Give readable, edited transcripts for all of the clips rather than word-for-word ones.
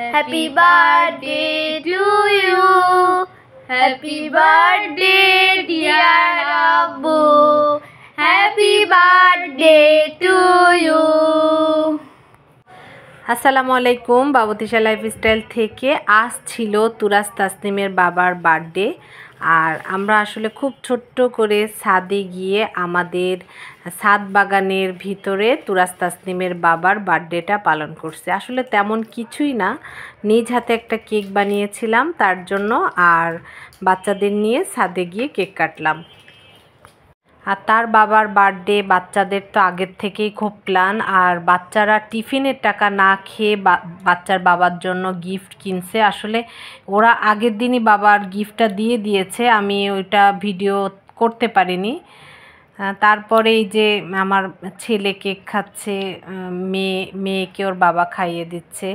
Happy birthday to you. Happy birthday dear Abbu. Happy birthday to you. আসসালামু আলাইকুম, বাবুতিশা lifestyle থেকে। আজ ছিল তুরাজ তাসনিমের বাবার বার্থডে। আর আমরা আসলে খুব ছোট্ট করে ছাদে গিয়ে আমাদের ছাদ বাগানের ভিতরে তুরাজ তাসনিমের বাবার বার্থডেটা পালন করছে। আসলে তেমন কিছুই না, নিজ হাতে একটা কেক বানিয়েছিলাম তার জন্য, আর বাচ্চাদের নিয়ে ছাদে গিয়ে কেক কাটলাম। আর তার বাবার বার্থডে, বাচ্চাদের তো আগের থেকেই খুব প্ল্যান। আর বাচ্চারা টিফিনের টাকা না খেয়ে বাচ্চার বাবার জন্য গিফট কিনছে। আসলে ওরা আগের দিনই বাবার গিফটটা দিয়ে দিয়েছে, আমি ওইটা ভিডিও করতে পারিনি। তারপরে এই যে আমার ছেলে কেক খাচ্ছে, মেয়েকে ওর বাবা খাইয়ে দিচ্ছে।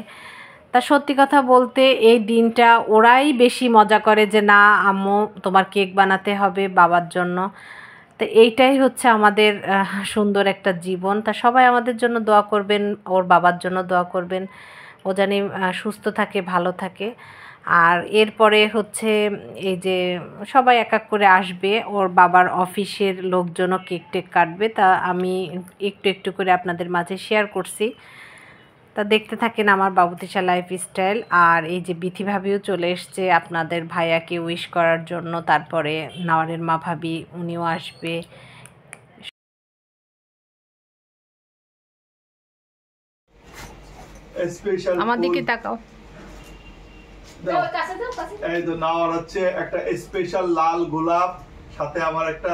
তা সত্যি কথা বলতে এই দিনটা ওরাই বেশি মজা করে যে না আম্মু তোমার কেক বানাতে হবে বাবার জন্য। তো এইটাই হচ্ছে আমাদের সুন্দর একটা জীবন। তা সবাই আমাদের জন্য দোয়া করবেন, ওর বাবার জন্য দোয়া করবেন, ও জানি সুস্থ থাকে, ভালো থাকে। আর এরপরে হচ্ছে এই যে সবাই এক এক করে আসবে, ওর বাবার অফিসের লোকজনও কেক টেক কাটবে। তা আমি একটু একটু করে আপনাদের মাঝে শেয়ার করছি। তা দেখতে থাকেন আমার বাবুতিশা লাইফস্টাইল। আর এই যে বিথি ভাবিও চলে এসছে আপনাদের ভাইয়াকে উইশ করার জন্য। তারপরে নাওয়ারের মা ভাবি, উনিও আসবে। আমার দিকে তাকাও। এই তো নাওয়ার হচ্ছে একটা স্পেশাল লাল গোলাপ, সাথে আমার একটা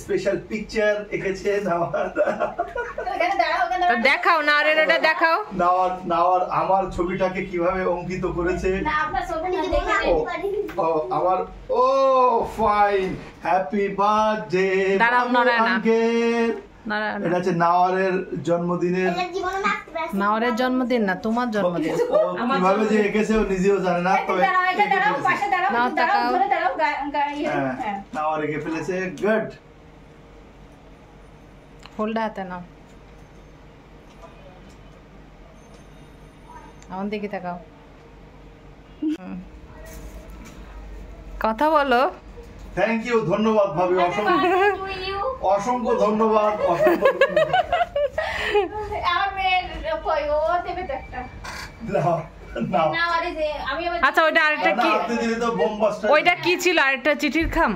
স্পেশাল পিকচার এঁকেছে নাওয়ার। দেখাও নাওয়ারের, ওটা দেখাও। নাওয়ার আমার ছবিটাকে কিভাবে অঙ্কিত করেছে। আমার ও ফাইন, হ্যাপি বার্থডে আঙ্কেল। এটা হচ্ছে নাওয়ারের জন্মদিনের। নাওয়ারের জন্মদিন না, তোমার জন্মদিন। কিভাবে যে এঁকেছে ও নিজেও জানে না, তবে নাওয়ার এঁকে ফেলেছে। গুড। ফুলটা হাতে নাও, আমার দিকে তাকাও, কথা বলো। থ্যাংক ইউ, ধন্যবাদ ভাবি, অসংখ্য ধন্যবাদ। আচ্ছা ওইটা আরেকটা কি, ওইটা কি ছিল? আরেকটা চিঠির খাম,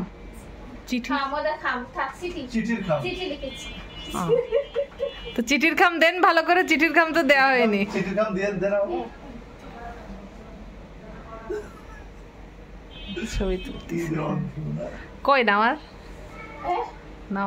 তো চিঠির খাম দেন ভালো করে। চিঠির খাম তো দেওয়া হয়নি। চিঠির খাম দিয়ে দেন। ছবি তুলতে কই না আমার না।